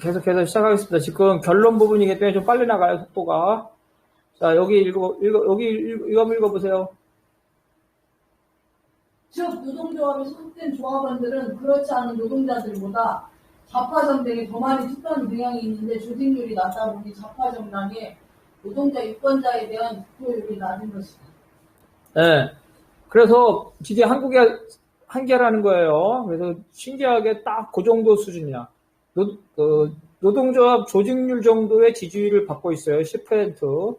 계속해서 시작하겠습니다. 지금 결론 부분이기 때문에 좀 빨리 나가요, 속도가. 자, 여기 한번 읽어보세요. 즉, 노동조합에 소속된 조합원들은 그렇지 않은 노동자들보다 좌파정당에 더 많이 투표하는 경향이 있는데 조직률이 낮다 보니 좌파정당의 노동자 유권자에 대한 투표율이 낮은 것이다. 네. 그래서 이게 한국의 한계라는 거예요. 그래서 신기하게 딱 그 정도 수준이야. 노동조합 조직률 정도의 지지율을 받고 있어요. 10%.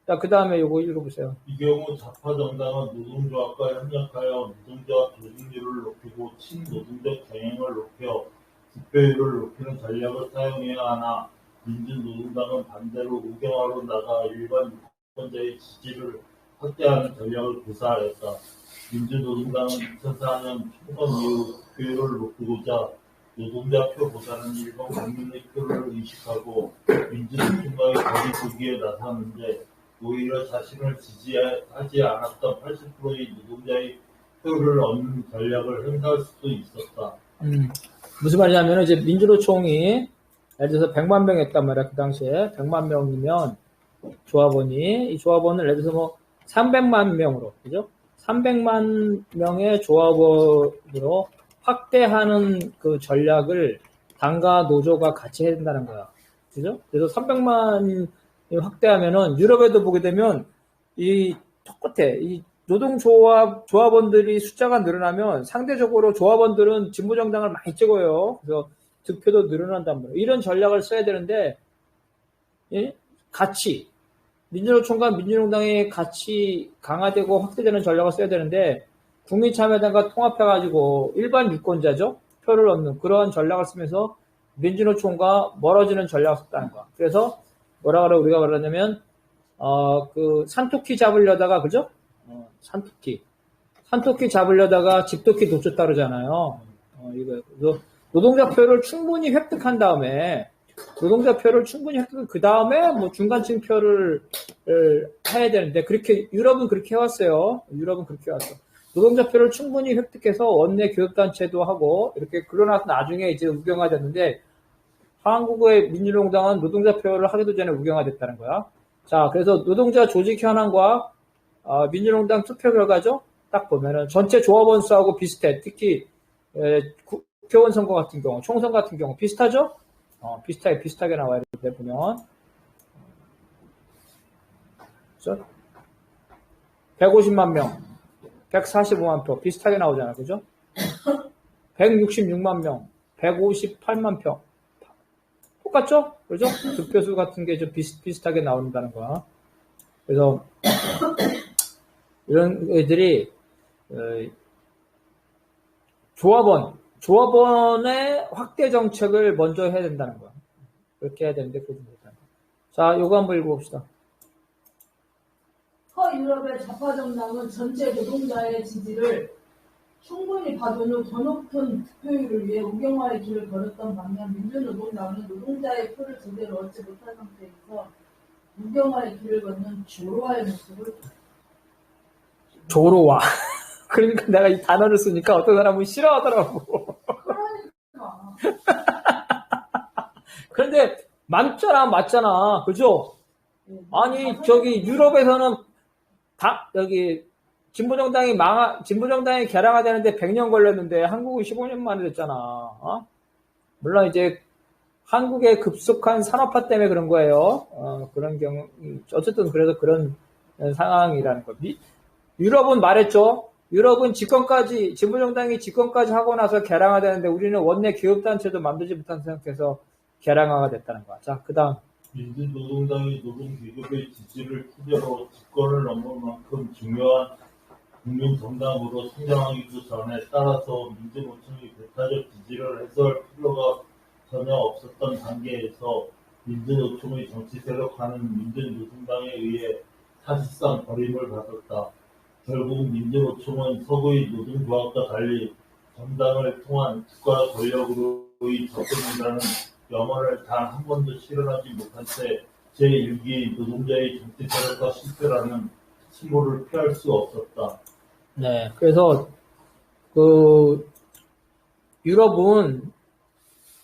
자, 그 다음에 요거 읽어보세요. 이 경우 좌파 정당은 노동조합과 협력하여 노동조합 조직률을 높이고 친노동적 경향을 높여 득표율을 높이는 전략을 사용해야 하나 민주노동당은 반대로 우경화로 나가 일반 유권자의 지지를 확대하는 전략을 구사하였다. 민주노동당은 2004년 총선 이후 득표율을 높이고자 노동자 표보다는 일반 국민의 표를 의식하고 민주노총과의 거리두기에 나섰는데 오히려 자신을 지지하지 않았던 80%의 노동자의 표를 얻는 전략을 행사할 수도 있었다. 무슨 말이냐면 이제 민주노총이 예를 들어서 100만 명 했단 말이야. 그 당시에 100만 명이면 조합원이 이 조합원을 예를 들어서 뭐 300만 명으로, 그죠? 300만 명의 조합원으로 확대하는 그 전략을 당과 노조가 같이 해야 된다는 거야. 그죠? 그래서 300만 확대하면은 유럽에도 보게 되면 이 똑같아. 이 조합원들이 숫자가 늘어나면 상대적으로 조합원들은 진보정당을 많이 찍어요. 그래서 득표도 늘어난단 말이에요. 이런 전략을 써야 되는데, 예? 같이 민주노총과 민주노동당이 같이 강화되고 확대되는 전략을 써야 되는데 국민참여당과 통합해가지고 일반 유권자죠. 표를 얻는 그러한 전략을 쓰면서 민주노총과 멀어지는 전략을 썼다는 거야. 그래서 우리가 말하냐면 그 산토끼 잡으려다가 그죠? 산토끼 잡으려다가 집토끼 놓쳤다 그러잖아요. 그래서 노동자 표를 충분히 획득한 다음에 그 다음에 뭐 중간층 표를 해야 되는데 유럽은 그렇게 해왔어요. 노동자 표를 충분히 획득해서 원내 교섭단체도 하고 이렇게 그러나서 나중에 이제 우경화됐는데 한국의 민주노동당은 노동자 표를 하기도 전에 우경화됐다는 거야. 자, 그래서 노동자 조직 현황과 민주노동당 투표 결과죠. 딱 보면은 전체 조합원 수하고 비슷해. 특히 국회의원 선거 같은 경우, 총선 같은 경우 비슷하죠? 비슷하게 나와야 되는데 보면 150만 명, 145만 표 비슷하게 나오잖아, 그죠? 166만 명, 158만 표 똑같죠? 그죠? 득표수 같은 게 좀 비슷하게 나온다는 거야. 그래서 이런 애들이 조합원의 확대 정책을 먼저 해야 된다는 거야. 그렇게 해야 되는데 그러지 못한다. 자, 요거 한번 읽어봅시다. 서유럽의 좌파정당은 전체 노동자의 지지를 충분히 받은 후 더 높은 득표율을 위해 우경화의 길을 걸었던 반면 민주노동당은 노동자의 표를 제대로 얻지 못한 상태에서 우경화의 길을 걷는 조로와의 모습을 조로와. 그러니까 내가 이 단어를 쓰니까 어떤 사람은 싫어하더라고. 그런데 맞잖아. 그죠? 아니, 저기 유럽에서는 여기 진보정당이 개량화되는데 100년 걸렸는데 한국은 15년 만에 됐잖아. 물론 이제 한국의 급속한 산업화 때문에 그런 거예요. 그런 경우, 어쨌든 그래서 그런 상황이라는 거. 유럽은 말했죠. 유럽은 진보정당이 집권까지 하고 나서 개량화되는데 우리는 원내 교섭단체도 만들지 못한 상태에서 개량화가 됐다는 거야. 자, 그 다음. 민주노동당이 노동계급의 지지를 토대로 집권을 넘을 만큼 중요한 국민정당으로 성장하기도 전에 따라서 민주노총이 배타적 지지를 해소할 필요가 전혀 없었던 단계에서 민주노총의 정치 세력화는 민주노동당에 의해 사실상 버림을 받았다. 결국 민주노총은 서구의 노동조합과 달리 정당을 통한 국가 권력으로의 접근이라는 염원을 단 한 번도 실현하지 못한 채 제1기 노동자의 정치 세력화 실패라는 신고를 피할 수 없었다. 네, 그래서 유럽은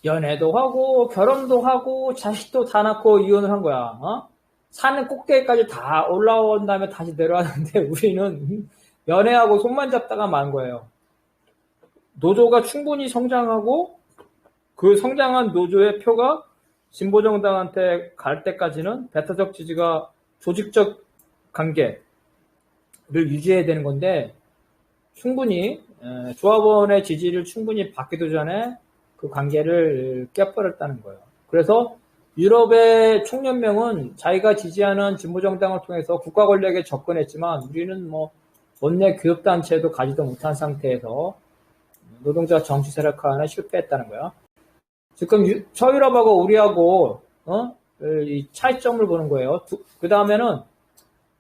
연애도 하고 결혼도 하고 자식도 다 낳고 이혼을 한 거야. 어? 산은 꼭대기까지 다 올라온 다음에 다시 내려왔는데 우리는 연애하고 손만 잡다가 만 거예요. 노조가 충분히 성장하고 그 성장한 노조의 표가 진보정당한테 갈 때까지는 배타적 지지가 조직적 관계를 유지해야 되는 건데 충분히 조합원의 지지를 충분히 받기도 전에 그 관계를 깨버렸다는 거예요. 그래서 유럽의 총연맹은 자기가 지지하는 진보정당을 통해서 국가 권력에 접근했지만 우리는 뭐 원내 교육단체도 가지도 못한 상태에서 노동자 정치 세력화는 실패했다는 거야. 지금 서유럽하고 우리하고 이 차이점을 보는 거예요. 그 다음에는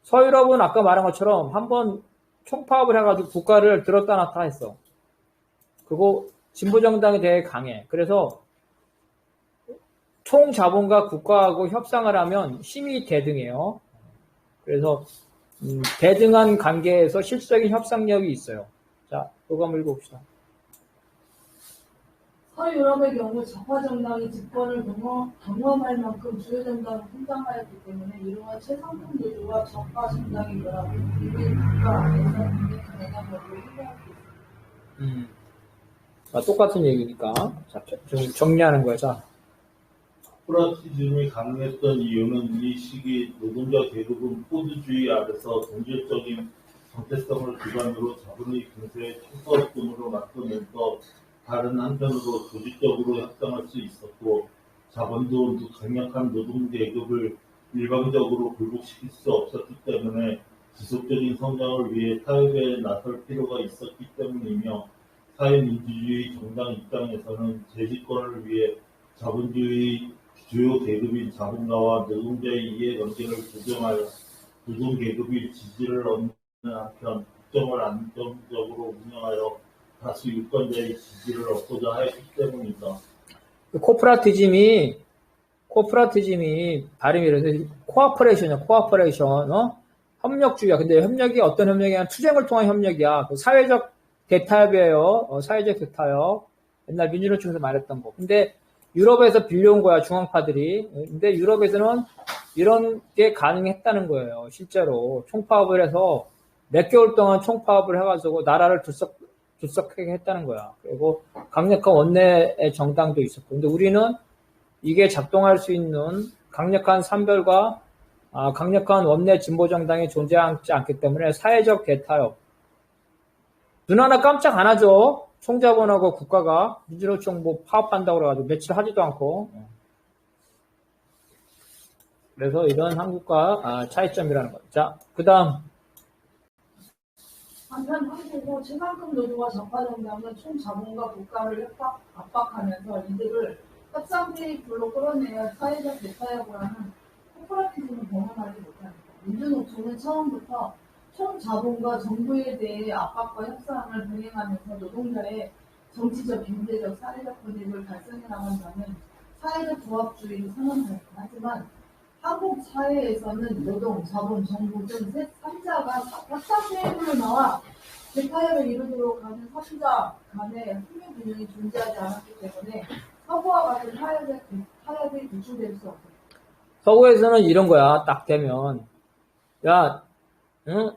서유럽은 아까 말한 것처럼 한번 총파업을 해가지고 국가를 들었다 놨다 했어. 그리고 진보정당이 되게 강해. 그래서 총자본과 국가하고 협상을 하면 힘이 대등해요. 그래서 대등한 관계에서 실질적인 협상력이 있어요. 자, 그거 한번 읽어봅시다. 서유럽의 경우 적화정당이 집권을 경험할 만큼 주요 정당은 성장하였기 때문에 이러한 최상급 노조와 적화정당의 결합은 우리 국가 안에서 강력한 영향력을 행사할 수 있습니다. 똑같은 얘기니까. 자, 좀 정리하는 거야. 자. 코프라티즘이 강했던 이유는 이 시기 노동자 계급은 포드주의 아래서 동질적인 정체성을 기반으로 자본의 근세의 초서업군으로 맞서면서 다른 한편으로 조직적으로 협상할 수 있었고 자본도 강력한 노동 계급을 일방적으로 굴복시킬 수 없었기 때문에 지속적인 성장을 위해 타협에 나설 필요가 있었기 때문이며 사회민주주의 정당 입장에서는 재집권을 위해 자본주의 주요 계급인 자본가와 노동자의 이해관계를 조정하여 노동계급이 지지를 얻는 한편 국정을 안정적으로 운영하여 다수 유권자의 지지를 얻고자 했기 때문이다. 코퍼레이티즘이 발음이 이래서 코어퍼레이션이야. 협력주의야. 근데 협력이 어떤 협력이냐? 투쟁을 통한 협력이야. 그 사회적 대타협이에요. 사회적 대타협. 옛날 민주노총에서 말했던 거. 근데 유럽에서 빌려온 거야, 중앙파들이. 근데 유럽에서는 이런 게 가능했다는 거예요. 실제로 총파업을 해서 몇 개월 동안 총파업을 해가지고 나라를 들썩하게 했다는 거야. 그리고 강력한 원내 정당도 있었고. 근데 우리는 이게 작동할 수 있는 강력한 산별과 강력한 원내 진보 정당이 존재하지 않기 때문에 사회적 대타협. 눈 하나 깜짝 안 하죠. 총자본하고 국가가 민주노총 뭐 파업한다고 그래가지고 며칠 하지도 않고. 그래서 이런 한국과 차이점이라는 거죠. 자, 그 다음. 한편 한국은 최상급 노조와 적화정당은 총자본과 국가를 압박하면서 이들을 협상 테이블로 끌어내야 사회적 대타협을 하는 코퍼레이티즘을 경험하지 못합니다. 민주노총은 처음부터 총자본과 정부에 대해 압박과 협상을 병행하면서 노동자의 정치적, 경제적, 사회적 권익을 달성해 나간다는 사회적 조합주의를 선언합니다. 하지만 한국 사회에서는 노동, 자본, 정부 등 3자가 협상 테이블로 나와 대타협을 이루도록 하는 3자 간의 협력 균형이 존재하지 않았기 때문에 서구와 같은 타협이 구축될 수 없습니다. 서구에서는 이런 거야. 딱 되면 야, 응?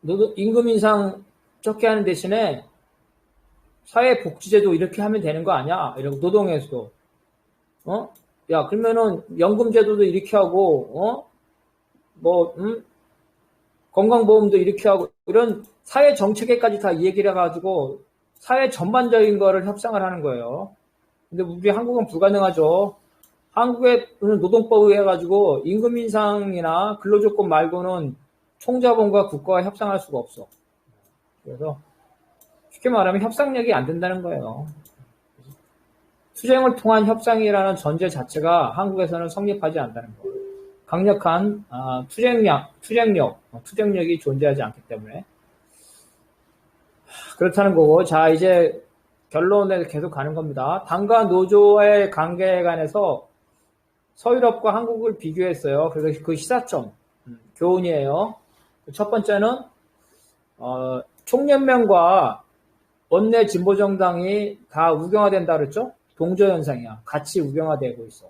너도 임금 인상 적게 하는 대신에 사회복지제도 이렇게 하면 되는 거 아니야? 이러고 노동에서도 야, 그러면은 연금제도도 이렇게 하고 건강보험도 이렇게 하고 이런 사회 정책에까지 다 얘기를 해가지고 사회 전반적인 거를 협상을 하는 거예요. 근데 우리 한국은 불가능하죠. 한국의 노동법을 해가지고 임금 인상이나 근로조건 말고는 총자본과 국가가 협상할 수가 없어. 그래서 쉽게 말하면 협상력이 안 된다는 거예요. 투쟁을 통한 협상이라는 전제 자체가 한국에서는 성립하지 않는다는 거예요. 강력한 투쟁력이 존재하지 않기 때문에 그렇다는 거고. 자, 이제 결론에 계속 가는 겁니다. 당과 노조의 관계에 관해서 서유럽과 한국을 비교했어요. 그래서 그 시사점 교훈이에요. 첫 번째는 총연맹과 원내 진보정당이 다 우경화된다 그랬죠. 동조 현상이야. 같이 우경화되고 있어.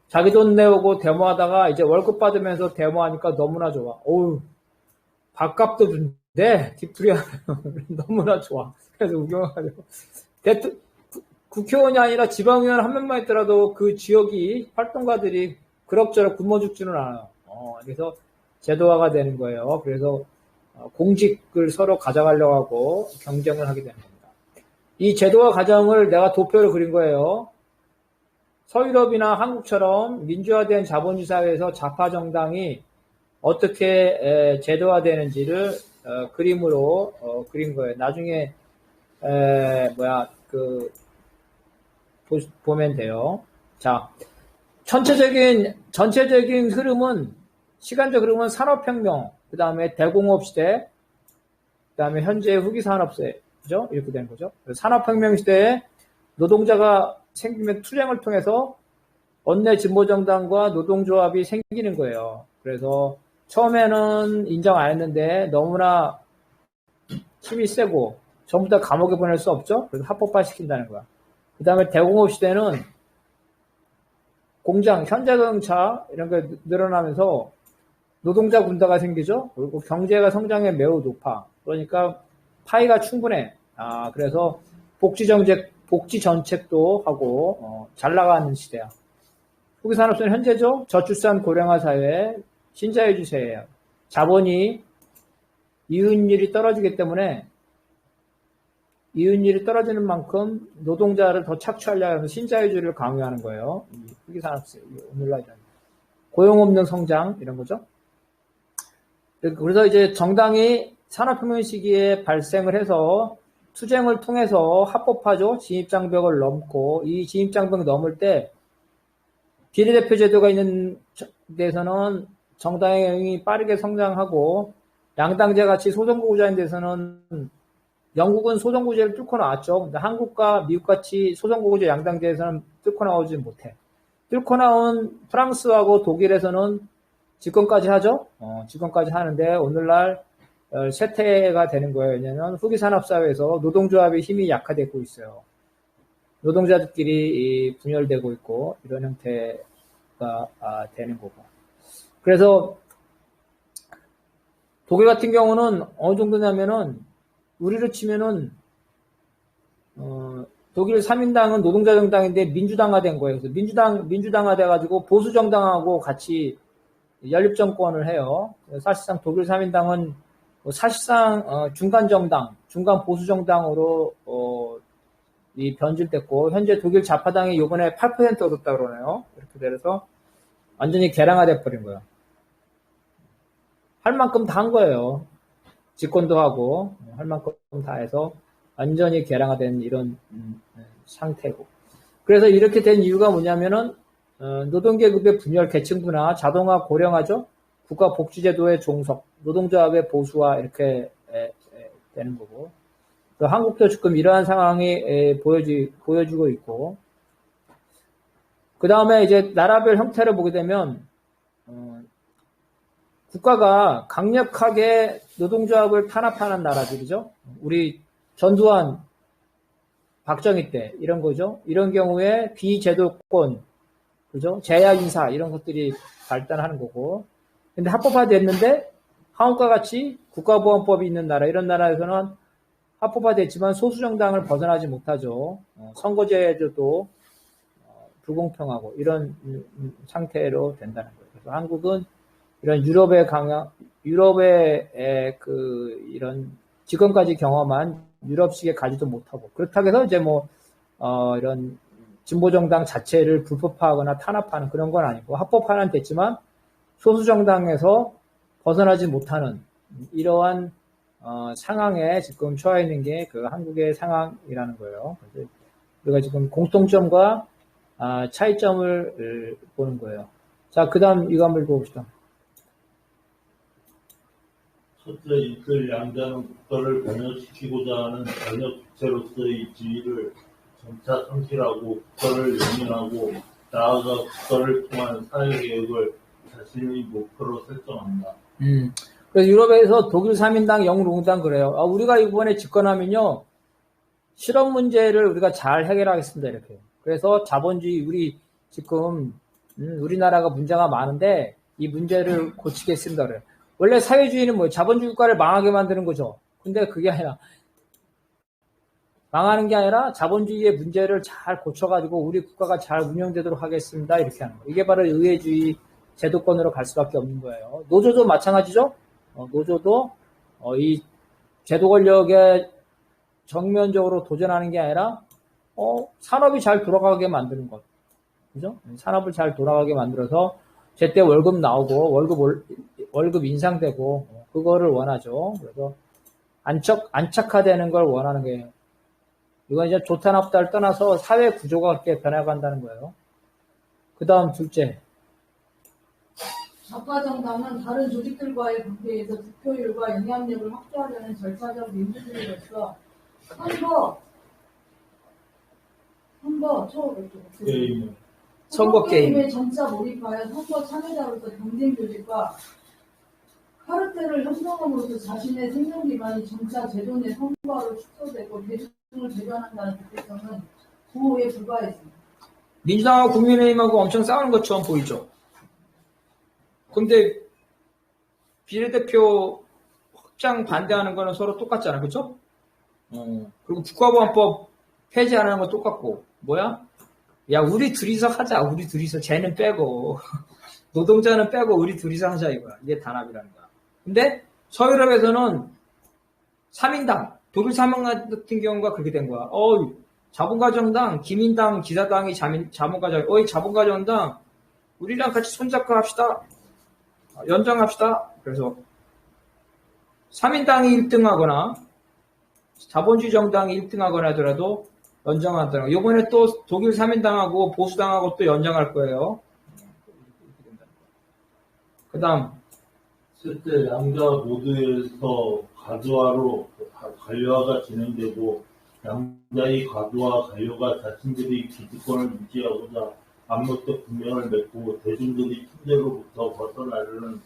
자기 돈 내고 데모하다가 이제 월급 받으면서 데모하니까 너무나 좋아. 어우, 밥값도 준대. 디프리하면 너무나 좋아. 그래서 우경화되고. 국회의원이 아니라 지방의원 한 명만 있더라도 그 지역이 활동가들이 그럭저럭 굶어 죽지는 않아요. 그래서 제도화가 되는 거예요. 그래서 공직을 서로 가져가려고 하고 경쟁을 하게 되는 겁니다. 이 제도화 과정을 내가 도표로 그린 거예요. 서유럽이나 한국처럼 민주화된 자본주의 사회에서 좌파 정당이 어떻게 제도화되는지를 그림으로 그린 거예요. 나중에 보면 돼요. 자, 전체적인 흐름은 시간적 흐름은 산업혁명, 그 다음에 대공업 시대, 그 다음에 현재 후기 산업시대, 그죠? 이렇게 되는 거죠. 산업혁명 시대에 노동자가 생기면 투쟁을 통해서 원내 진보정당과 노동조합이 생기는 거예요. 그래서 처음에는 인정 안 했는데 너무나 힘이 세고 전부 다 감옥에 보낼 수 없죠. 그래서 합법화 시킨다는 거야. 그 다음에 대공업 시대는 공장, 현대자동차 이런 게 늘어나면서 노동자 군대가 생기죠. 그리고 경제가 성장에 매우 높아. 그러니까 파이가 충분해. 그래서 복지 정책도 하고 잘 나가는 시대야. 후기 산업시대는 현재죠. 저출산 고령화 사회, 신자유주의 사회예요. 자본이 이윤율이 떨어지기 때문에 이윤율이 떨어지는 만큼 노동자를 더 착취하려고 하면서 신자유주의를 강요하는 거예요. 후기 산업시대, 오늘날 고용 없는 성장 이런 거죠. 그래서 이제 정당이 산업혁명 시기에 발생을 해서 투쟁을 통해서 합법화죠. 진입장벽을 넘고 이 진입장벽 넘을 때 비례대표 제도가 있는 데서는 정당이 빠르게 성장하고 양당제 같이 소선거구제인 데서는 영국은 소선거구제를 뚫고 나왔죠. 근데 한국과 미국같이 소선거구제 양당제에서는 뚫고 나오지 못해. 뚫고 나온 프랑스하고 독일에서는 집권까지 하죠. 집권까지 하는데 오늘날 쇠퇴가 되는 거예요. 왜냐하면 후기 산업사회에서 노동조합의 힘이 약화되고 있어요. 노동자들끼리 분열되고 있고 이런 형태가 되는 거고. 그래서 독일 같은 경우는 어느 정도냐면은 우리로 치면은 독일 3인당은 노동자 정당인데 민주당화된 거예요. 그래서 민주당화돼가지고 보수 정당하고 같이 연립 정권을 해요. 사실상 독일 3인당은 사실상 중간 정당, 중간 보수 정당으로 변질됐고 현재 독일 좌파당이 이번에 8% 얻었다 그러네요. 이렇게 돼서 완전히 개량화돼 버린 거예요. 할 만큼 다 한 거예요. 집권도 하고 할 만큼 다 해서 완전히 개량화된 이런 상태고. 그래서 이렇게 된 이유가 뭐냐면은 노동계급의 분열, 계층분화, 자동화, 고령화죠. 국가복지제도의 종속, 노동조합의 보수화 이렇게 되는 거고. 한국도 지금 이러한 상황이 보여지고 있고. 그 다음에 이제 나라별 형태를 보게 되면 국가가 강력하게 노동조합을 탄압하는 나라들이죠. 우리 전두환, 박정희 때 이런 거죠. 이런 경우에 비제도권, 그죠? 제야인사 이런 것들이 발달하는 거고. 근데 합법화됐는데 한국과 같이 국가보안법이 있는 나라, 이런 나라에서는 합법화됐지만 소수정당을 벗어나지 못하죠. 선거제도도 불공평하고 이런 상태로 된다는 거예요. 그래서 한국은 이런 유럽의 이런 지금까지 경험한 유럽식에 가지도 못하고, 그렇다고 해서 이제 이런 진보정당 자체를 불법화하거나 탄압하는 그런 건 아니고, 합법화는 됐지만 소수정당에서 벗어나지 못하는 이러한 상황에 지금 처해 있는 게 그 한국의 상황이라는 거예요. 그래서 우리가 지금 공통점과 차이점을 보는 거예요. 자, 그 다음 이거 한번 읽어봅시다. 첫째, 이틀 양자는 국가를 변혁시키고자 하는 변혁 주체로서의 지위를 점차 상실하고 국가를 연민하고 나아가 국가를 통한 사회개혁을 자신의 목표로 설정한다. 그래서 유럽에서 독일 3인당, 영국당 그래요. 우리가 이번에 집권하면요, 실험 문제를 우리가 잘 해결하겠습니다. 이렇게. 그래서 자본주의, 우리 지금 우리나라가 문제가 많은데 이 문제를 고치겠습니다. 그래요. 원래 사회주의는 뭐예요? 자본주의 국가를 망하게 만드는 거죠. 근데 그게 아니라 망하는 게 아니라 자본주의의 문제를 잘 고쳐가지고 우리 국가가 잘 운영되도록 하겠습니다. 이렇게 하는 거예요. 이게 바로 의회주의 제도권으로 갈 수밖에 없는 거예요. 노조도 마찬가지죠. 노조도 이 제도 권력에 정면적으로 도전하는 게 아니라 산업이 잘 돌아가게 만드는 것. 그죠? 산업을 잘 돌아가게 만들어서 제때 월급 나오고 월급 인상되고 그거를 원하죠. 그래서 안착화되는 걸 원하는 거예요. 이건 이제 좋다 나쁘다를 떠나서 사회 구조가 그렇게 변해간다는 거예요. 그 다음 둘째. 좌파 정당은 다른 조직들과의 관계에서 득표율과 영향력을 확대하려는 절차적 민주주의로서 선거 게임에 점차 몰입하여 선거 참여자로서 경쟁 조직과 카르텔을 형성함으로써 자신의 생존 기반이 점차 제도 내 선거로 축소되고 대중을 배반한다는 특성은 구호에 불과했습니다. 민주당하고 국민의힘하고 엄청 싸우는 것처럼 보이죠. 근데 비례대표 확장 반대하는 거는 서로 똑같잖아. 그렇죠? 그리고 국가보안법 폐지하는 건 똑같고. 뭐야? 야, 우리 둘이서 하자. 우리 둘이서. 쟤는 빼고 노동자는 빼고 우리 둘이서 하자 이거야. 이게 단합이라는 거야. 근데 서유럽에서는 3인당, 독일 3명 같은 경우가 그렇게 된 거야. 자본가정당, 기민당, 기사당이 자본가정, 자본가정당, 우리랑 같이 손잡고 합시다. 연장합시다. 그래서 3인당이 1등하거나 자본주의 정당이 1등하거나 하더라도 연장하더라고. 이번에 또 독일 3인당하고 보수당하고 또 연장할 거예요. 그 다음 실제 양자 모두에서 가두화로 관료화가 진행되고 양자의 가두화 관료가 자신들이 기득권을 유지하고자 암묵적 분명을 맺고 대중들이 통제로부터 벗어나려는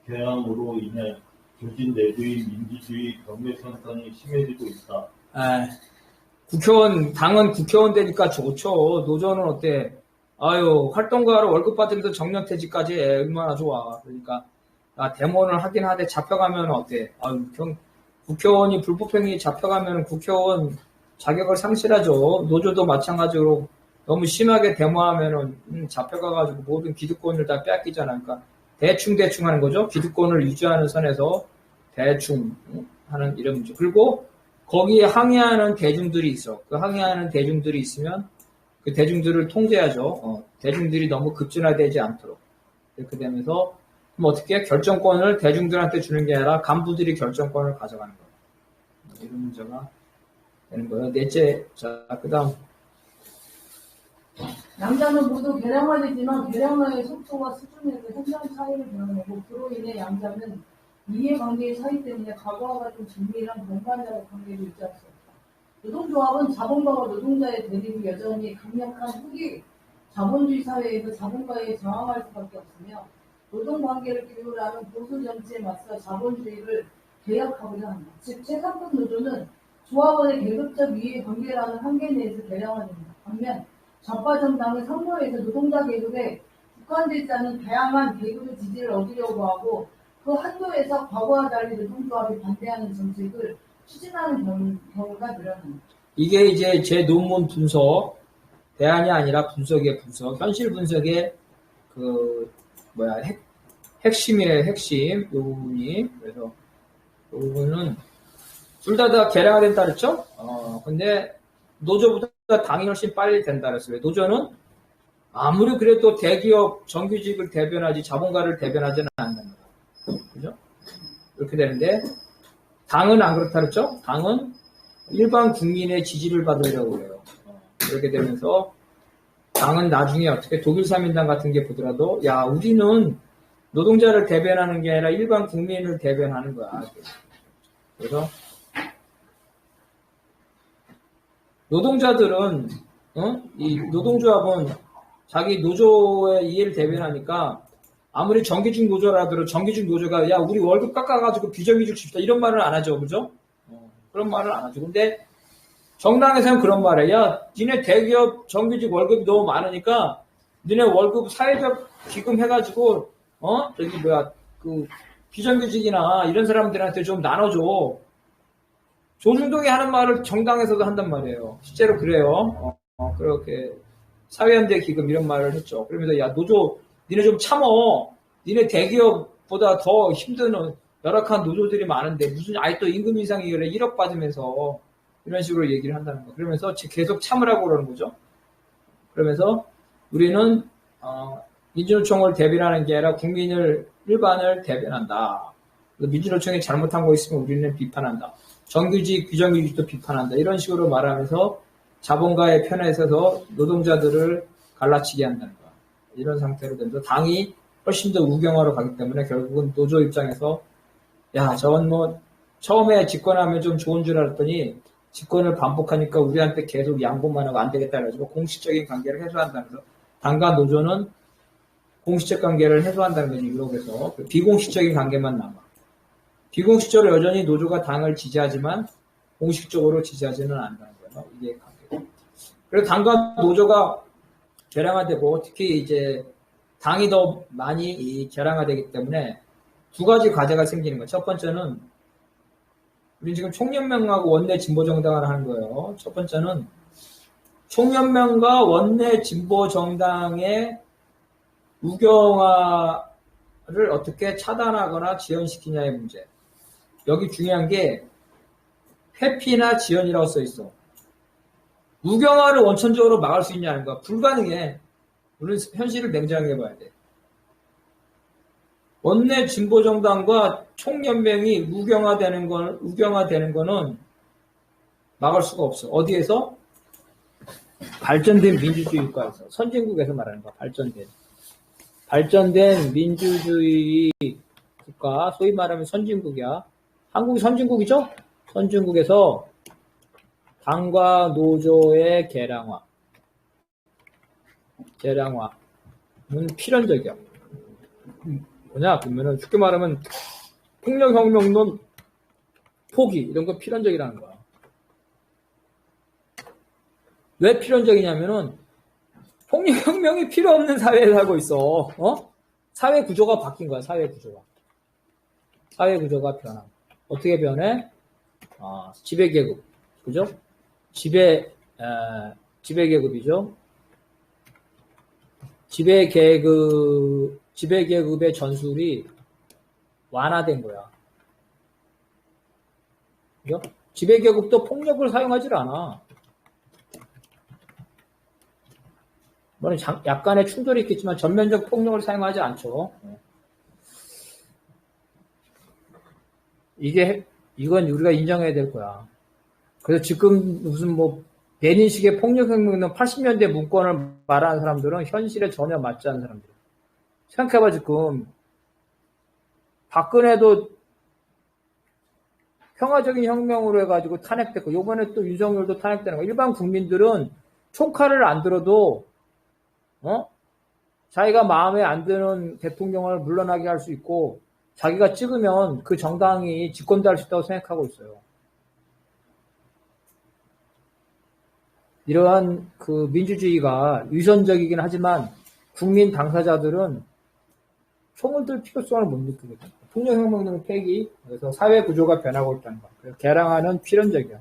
경향으로 인해 조직 내부의 민주주의 경맥 현상이 심해지고 있다. 당은 국회의원 되니까 좋죠. 노조는 어때? 활동가로 월급 받으면서 정년퇴직까지 해. 얼마나 좋아. 그러니까 데모를 하긴 하되 잡혀가면 어때? 국회의원이 불법행위 잡혀가면 국회의원 자격을 상실하죠. 노조도 마찬가지로 너무 심하게 데모하면은 잡혀가가지고 모든 기득권을 다 뺏기잖아. 그러니까 대충 하는 거죠. 기득권을 유지하는 선에서 대충 하는 이런 문제. 그리고 거기에 항의하는 대중들이 있어. 그 항의하는 대중들이 있으면 그 대중들을 통제하죠. 대중들이 너무 급진화되지 않도록. 이렇게 되면서 그럼 어떻게 결정권을 대중들한테 주는 게 아니라 간부들이 결정권을 가져가는 거예요. 이런 문제가 되는 거예요. 넷째, 자, 그 다음. 양자는 모두 개량화되지만 개량화의 속도와 수준에서 현장 차이를 드러내고 그로 인해 양자는 이해관계의 차이 때문에 과거와 같은 긴밀한 공간자적 관계를 유지할 수 없다. 노동조합은 자본가와 노동자의 대립이 여전히 강력한 후기 자본주의 사회에서 자본가에 저항할 수밖에 없으며 노동관계를 규율하는 보수 정치에 맞서 자본주의를 개혁하고자 한다. 즉 최상급 노조는 조합원의 계급적 이해 관계라는 한계 내에서 개량화됩니다. 반면 좌파 정당은 선거에서 노동자 계급에 국한되지 않은 다양한 계급의 지지를 얻으려고 하고 그 한도에서 과거와 달리 노동조합이 반대하는 정책을 추진하는 경우가 늘어납니다. 이게 이제 제 논문 분석, 대안이 아니라 분석의 분석, 현실 분석의 핵심이에요, 핵심. 요 부분이. 그래서 요 부분은 둘 다 개량화 된다 그랬죠? 근데 노조보다 당이 훨씬 빨리 된다 그랬어요. 노조는 아무리 그래도 대기업 정규직을 대변하지 자본가를 대변하지는 않는다. 그죠? 이렇게 되는데 당은 안 그렇다 그랬죠? 당은 일반 국민의 지지를 받으려고 해요. 그렇게 되면서 당은 나중에 어떻게 독일 3인당 같은 게 보더라도 우리는 노동자를 대변하는 게 아니라 일반 국민을 대변하는 거야. 그래서 노동자들은 이 노동조합은 자기 노조의 이해를 대변하니까 아무리 정규직 노조라도 정규직 노조가 우리 월급 깎아가지고 비정규직 줍시다 이런 말을 안 하죠. 그죠? 그런 말을 안 하죠. 근데 정당에서는 그런 말이야. 야, 니네 대기업 정규직 월급이 너무 많으니까 니네 월급 사회적 기금 해가지고 저기 뭐야 그 비정규직이나 이런 사람들한테 좀 나눠줘. 조중동이 하는 말을 정당에서도 한단 말이에요. 실제로 그래요. 그렇게 사회연대 기금 이런 말을 했죠. 그러면서 야 노조 니네 좀 참어. 니네 대기업보다 더 힘든 열악한 노조들이 많은데 무슨 아직도 임금 인상이 1억 받으면서 이런 식으로 얘기를 한다는 거. 그러면서 계속 참으라고 그러는 거죠. 그러면서 우리는 민주노총을 대변하는 게 아니라 국민을 일반을 대변한다. 민주노총이 잘못한 거 있으면 우리는 비판한다. 정규직, 비정규직도 비판한다. 이런 식으로 말하면서 자본가의 편에 서서 노동자들을 갈라치게 한다는 거야. 이런 상태로 되면서 당이 훨씬 더 우경화로 가기 때문에 결국은 노조 입장에서 야 저건 뭐 처음에 집권하면 좀 좋은 줄 알았더니 집권을 반복하니까 우리한테 계속 양보만 하고 안 되겠다 해가지고 공식적인 관계를 해소한다면서 당과 노조는 공식적 관계를 해소한다는 거지. 유럽에서 비공식적인 관계만 남아. 비공식적으로 여전히 노조가 당을 지지하지만 공식적으로 지지하지는 않는다는 거예요. 이게 관계. 그래서 당과 노조가 결양화되고 특히 이제 당이 더 많이 결양화되기 때문에 두 가지 과제가 생기는 거예요. 첫 번째는 우리 지금 총연맹하고 원내 진보정당을 하는 거예요. 첫 번째는 총연맹과 원내 진보정당의 우경화를 어떻게 차단하거나 지연시키냐의 문제. 여기 중요한 게 회피나 지연이라고 써 있어. 우경화를 원천적으로 막을 수 있냐는 거야. 불가능해. 우리는 현실을 냉정하게 봐야 돼. 원내 진보정당과 총연맹이 우경화되는 거는 막을 수가 없어. 어디에서? 발전된 민주주의 국가에서. 선진국에서 말하는 거야. 발전된 민주주의 국가, 소위 말하면 선진국이야. 한국이 선진국이죠? 선진국에서 당과 노조의 개량화는 필연적이야. 뭐냐? 그러면은 쉽게 말하면 폭력혁명론 포기 이런 거 필연적이라는 거야. 왜 필연적이냐면은 폭력혁명이 필요 없는 사회에 살고 있어. 사회 구조가 바뀐 거야. 사회 구조가 변한. 어떻게 변해? 지배계급, 그죠? 지배계급이죠. 지배계급의 전술이 완화된 거야. 그죠? 지배계급도 폭력을 사용하지 않아. 물론 약간의 충돌이 있겠지만 전면적 폭력을 사용하지 않죠. 이건 우리가 인정해야 될 거야. 그래서 지금 무슨 레닌식의 폭력혁명은 80년대 문건을 말하는 사람들은 현실에 전혀 맞지 않는 사람들. 생각해봐, 지금. 박근혜도 평화적인 혁명으로 해가지고 탄핵됐고, 요번에 또 윤석열도 탄핵되는 거. 일반 국민들은 총칼을 안 들어도, 자기가 마음에 안 드는 대통령을 물러나게 할 수 있고, 자기가 찍으면 그 정당이 집권도 할 수 있다고 생각하고 있어요. 이러한 그 민주주의가 위선적이긴 하지만 국민 당사자들은 총을 들 필요성을 못 느끼거든요. 폭력혁명은 폐기, 그래서 사회 구조가 변하고 있다는 거. 그래서 개량화는 필연적이야.